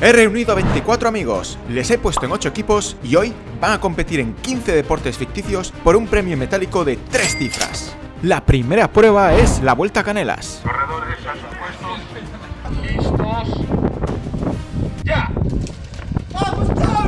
He reunido a 24 amigos, les he puesto en 8 equipos y hoy van a competir en 15 deportes ficticios por un premio metálico de 3 cifras. La primera prueba es la Vuelta a Canelas. Corredores a sus puestos. ¡Listos! ¡Ya!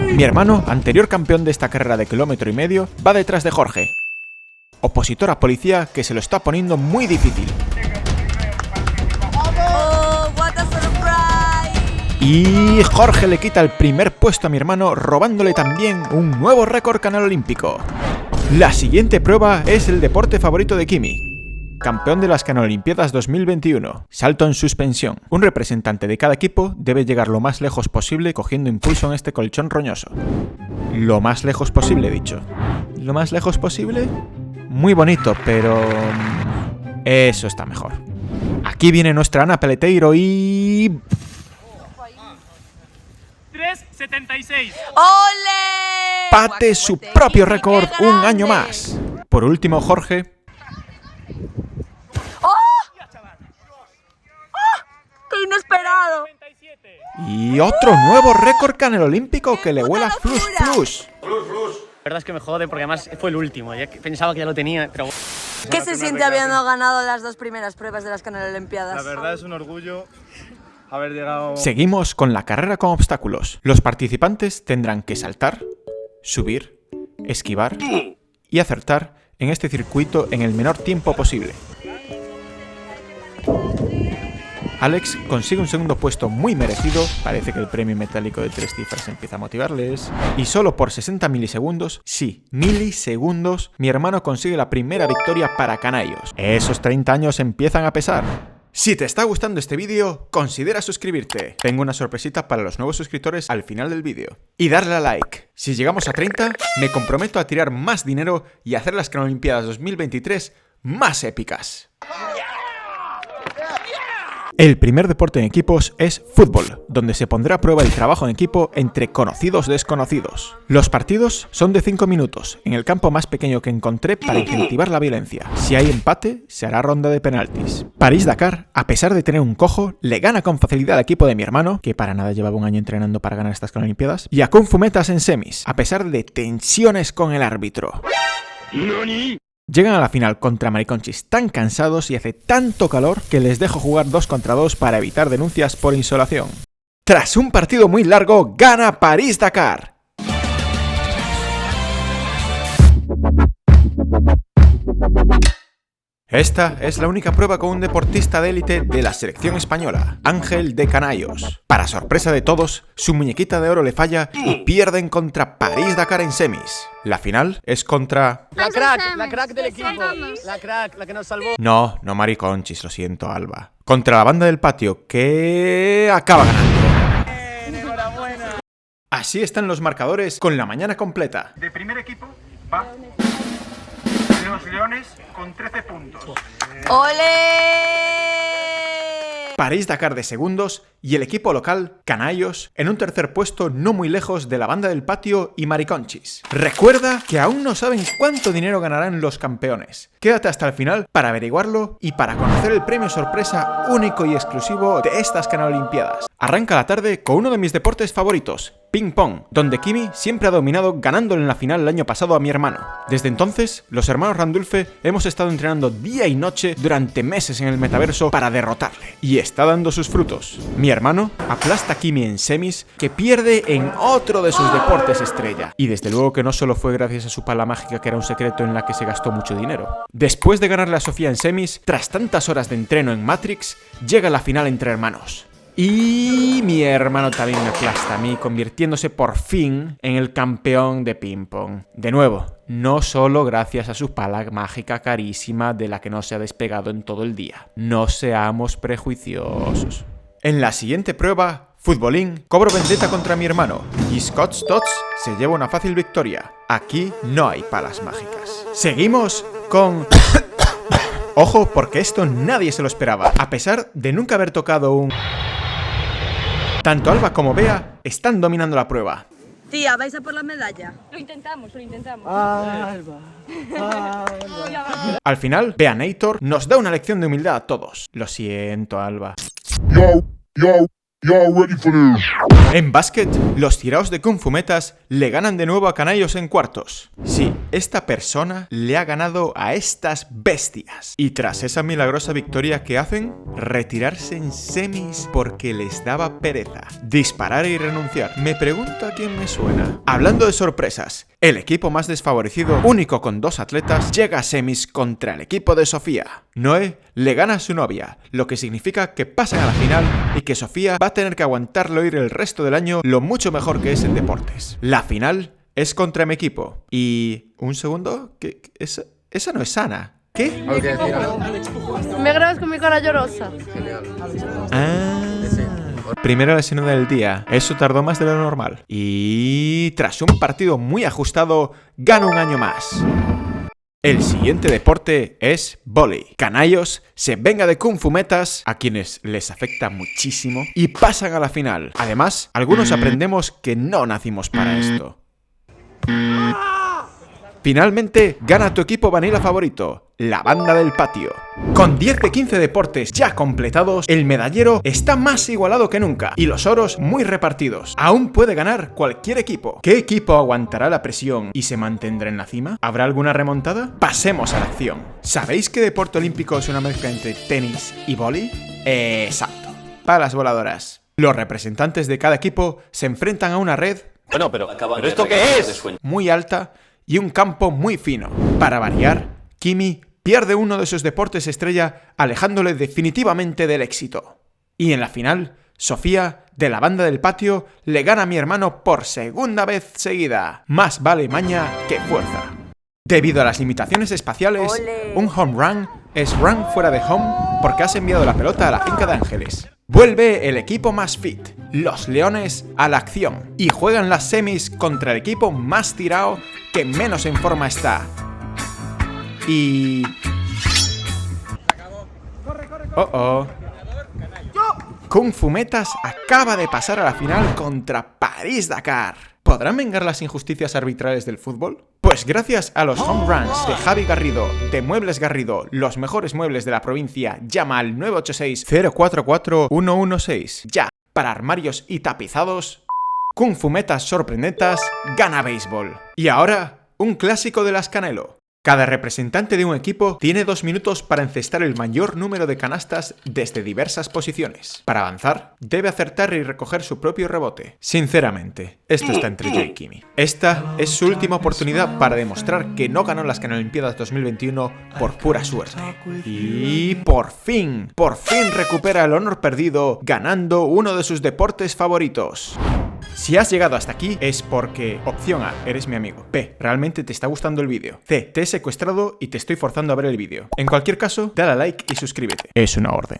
Mi hermano, anterior campeón de esta carrera de 1,5 km, va detrás de Jorge, opositor a policía que se lo está poniendo muy difícil. Y Jorge le quita el primer puesto a mi hermano, robándole también un nuevo récord canal olímpico. La siguiente prueba es el deporte favorito de Kimi. Campeón de las Canalolimpiadas 2021, salto en suspensión. Un representante de cada equipo debe llegar lo más lejos posible cogiendo impulso en este colchón roñoso. Lo más lejos posible, he dicho. ¿Lo más lejos posible? Muy bonito, pero... eso está mejor. Aquí viene nuestra Ana Peleteiro y... 3.76. ¡Ole! Bate su propio récord un año más. Por último, Jorge... ¡Oh! ¡Qué inesperado! Y otro nuevo récord canelolímpico que le huela flus flus. La verdad es que me jode porque además fue el último. Ya pensaba que ya lo tenía, pero... ¿Qué se siente habiendo ganado las 2 primeras pruebas de las Canalolimpiadas? La verdad es un orgullo haber llegado... Seguimos con la carrera con obstáculos. Los participantes tendrán que saltar, subir, esquivar y acertar en este circuito en el menor tiempo posible. Alex consigue un segundo puesto muy merecido, parece que el premio metálico de 3 cifras empieza a motivarles, y solo por 60 milisegundos, sí, milisegundos, mi hermano consigue la primera victoria para Canallos. Esos 30 años empiezan a pesar. Si te está gustando este vídeo, considera suscribirte. Tengo una sorpresita para los nuevos suscriptores al final del vídeo. Y darle a like. Si llegamos a 30, me comprometo a tirar más dinero y hacer las Canalolimpiadas 2023 más épicas. El primer deporte en equipos es fútbol, donde se pondrá a prueba el trabajo en equipo entre conocidos desconocidos. Los partidos son de 5 minutos, en el campo más pequeño que encontré para incentivar la violencia. Si hay empate, se hará ronda de penaltis. París-Dakar, a pesar de tener un cojo, le gana con facilidad al equipo de mi hermano, que para nada llevaba un año entrenando para ganar estas Canalolimpiadas, y a Kung Fu Metas en semis, a pesar de tensiones con el árbitro. ¿Nani? Llegan a la final contra mariconchis tan cansados y hace tanto calor que les dejo jugar 2 contra 2 para evitar denuncias por insolación. Tras un partido muy largo, gana París-Dakar. Esta es la única prueba con un deportista de élite de la selección española, Ángel de Canallos. Para sorpresa de todos, su muñequita de oro le falla y pierden contra París-Dakar en semis. La final es contra... La crack del equipo. La crack, la que nos salvó. No mariconchis, lo siento, Alba. Contra la banda del patio, que acaba ganando. Enhorabuena. Así están los marcadores con la mañana completa. De primer equipo va los Leones con 13 puntos. ¡Ole! París-Dakar de segundos y el equipo local, Canallos, en un tercer puesto no muy lejos de la banda del patio y mariconchis. Recuerda que aún no saben cuánto dinero ganarán los campeones. Quédate hasta el final para averiguarlo y para conocer el premio sorpresa único y exclusivo de estas Canalolimpiadas. Arranca la tarde con uno de mis deportes favoritos, ping pong, donde Kimi siempre ha dominado ganándole en la final el año pasado a mi hermano. Desde entonces, los hermanos Randulfe hemos estado entrenando día y noche durante meses en el metaverso para derrotarle. Y está dando sus frutos. Mi hermano aplasta a Kimi en semis, que pierde en otro de sus deportes estrella. Y desde luego que no solo fue gracias a su pala mágica, que era un secreto en la que se gastó mucho dinero. Después de ganarle a Sofía en semis, tras tantas horas de entreno en Matrix, llega la final entre hermanos. Y mi hermano también me aplasta a mí, convirtiéndose por fin en el campeón de ping-pong. De nuevo, no solo gracias a su pala mágica carísima de la que no se ha despegado en todo el día. No seamos prejuiciosos. En la siguiente prueba, futbolín, cobro vendetta contra mi hermano y Scott Stotts se lleva una fácil victoria. Aquí no hay palas mágicas. Seguimos con... Ojo, porque esto nadie se lo esperaba. A pesar de nunca haber tocado un... Tanto Alba como Bea están dominando la prueba. Tía, ¿vais a por la medalla? Lo intentamos. Al final, Beanator nos da una lección de humildad a todos. Lo siento, Alba. Yo. En básquet, los tiraos de Kung Fu Metas le ganan de nuevo a Canallos en cuartos. Sí, esta persona le ha ganado a estas bestias. Y tras esa milagrosa victoria, ¿qué hacen? Retirarse en semis porque les daba pereza. Disparar y renunciar. Me pregunto a quién me suena. Hablando de sorpresas, el equipo más desfavorecido, único con 2 atletas, llega a semis contra el equipo de Sofía. Noé le gana a su novia, lo que significa que pasan a la final y que Sofía va a tener que aguantarlo ir el resto del año lo mucho mejor que es en deportes. La final es contra mi equipo. Y... ¿un segundo? ¿Qué? Esa no es Ana. ¿Qué? Me grabas con mi cara llorosa. Primera lesión del día. Eso tardó más de lo normal. Y tras un partido muy ajustado, gana un año más. El siguiente deporte es vóley. Canallos se venga de Kung Fu Metas, a quienes les afecta muchísimo, y pasan a la final. Además, algunos aprendemos que no nacimos para esto. Finalmente, gana tu equipo Vanilla favorito, la banda del patio. Con 10 de 15 deportes ya completados, el medallero está más igualado que nunca y los oros muy repartidos. Aún puede ganar cualquier equipo. ¿Qué equipo aguantará la presión y se mantendrá en la cima? ¿Habrá alguna remontada? Pasemos a la acción. ¿Sabéis que deporte olímpico es una mezcla entre tenis y vóley? Exacto. Palas voladoras. Los representantes de cada equipo se enfrentan a una red... Bueno, pero ¿esto qué es? Muy alta y un campo muy fino. Para variar, Kimi pierde uno de sus deportes estrella, alejándole definitivamente del éxito. Y en la final, Sofía, de la banda del patio, le gana a mi hermano por segunda vez seguida. Más vale maña que fuerza. Debido a las limitaciones espaciales, un home run es run fuera de home porque has enviado la pelota a la finca de Ángeles. Vuelve el equipo más fit, los Leones, a la acción y juegan las semis contra el equipo más tirado que menos en forma está. Y... Kung Fu Metas acaba de pasar a la final contra París-Dakar. ¿Podrán vengar las injusticias arbitrales del fútbol? Pues gracias a los home runs de Javi Garrido, de Muebles Garrido, los mejores muebles de la provincia, llama al 986-044-116. Ya, para armarios y tapizados, Kung Fu Metas sorprendentas gana béisbol. Y ahora, un clásico de las Canelo. Cada representante de un equipo tiene 2 minutos para encestar el mayor número de canastas desde diversas posiciones. Para avanzar, debe acertar y recoger su propio rebote. Sinceramente, esto está entre yo y Kimi. Esta es su última oportunidad para demostrar que no ganó las Canolimpiadas 2021 por pura suerte. Y por fin recupera el honor perdido ganando uno de sus deportes favoritos. Si has llegado hasta aquí es porque, opción A, eres mi amigo. B, realmente te está gustando el vídeo. C, te he secuestrado y te estoy forzando a ver el vídeo. En cualquier caso, dale a like y suscríbete. Es una orden.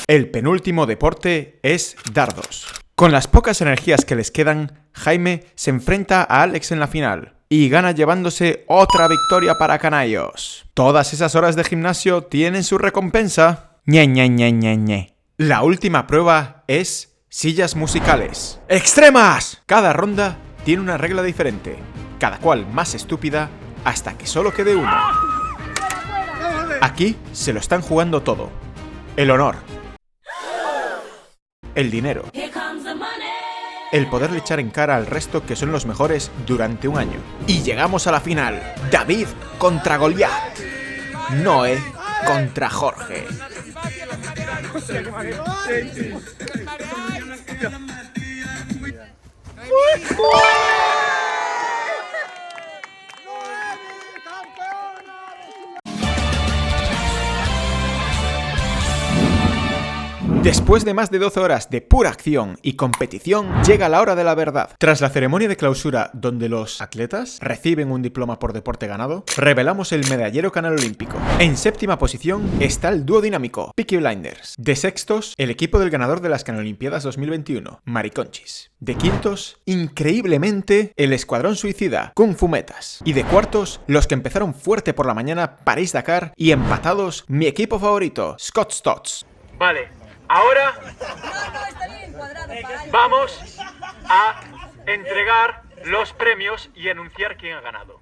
El penúltimo deporte es dardos. Con las pocas energías que les quedan, Jaime se enfrenta a Alex en la final y gana llevándose otra victoria para Canallos. Todas esas horas de gimnasio tienen su recompensa. Ñe. La última prueba es... sillas musicales. ¡Extremas! Cada ronda tiene una regla diferente, cada cual más estúpida hasta que solo quede una. Aquí se lo están jugando todo. El honor. El dinero. El poderle echar en cara al resto que son los mejores durante un año. Y llegamos a la final. David contra Goliat. Noé contra Jorge. Después de más de 12 horas de pura acción y competición, llega la hora de la verdad. Tras la ceremonia de clausura, donde los atletas reciben un diploma por deporte ganado, revelamos el medallero canal olímpico. En séptima posición está el dúo dinámico, Peaky Blinders. De sextos, el equipo del ganador de las Canolimpiadas 2021, Mariconchis. De quintos, increíblemente, el escuadrón suicida, Kung Fu Metas. Y de cuartos, los que empezaron fuerte por la mañana, París-Dakar, y empatados, mi equipo favorito, Scott Stotts. Vale. Ahora vamos a entregar los premios y anunciar quién ha ganado.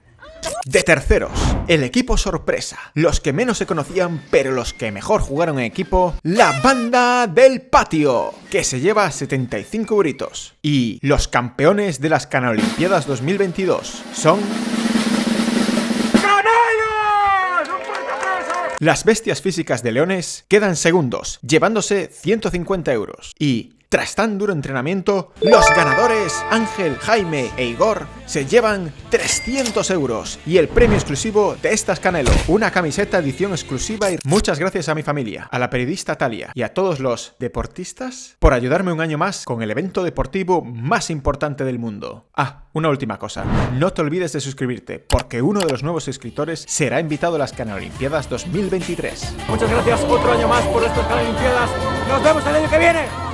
De terceros, el equipo sorpresa, los que menos se conocían pero los que mejor jugaron en equipo, la banda del patio, que se lleva 75 euritos. Y los campeones de las Canaolimpiadas 2022 son... Las bestias físicas de Leones quedan segundos, llevándose 150 euros. Y, tras tan duro entrenamiento, los ganadores Ángel, Jaime e Igor se llevan 300 euros y el premio exclusivo de estas Canelo, una camiseta edición exclusiva. Y muchas gracias a mi familia, a la periodista Talia y a todos los deportistas por ayudarme un año más con el evento deportivo más importante del mundo. Ah, una última cosa, no te olvides de suscribirte porque uno de los nuevos suscriptores será invitado a las Canaolimpiadas 2023. Muchas gracias otro año más por estas Canaolimpiadas. Nos vemos el año que viene.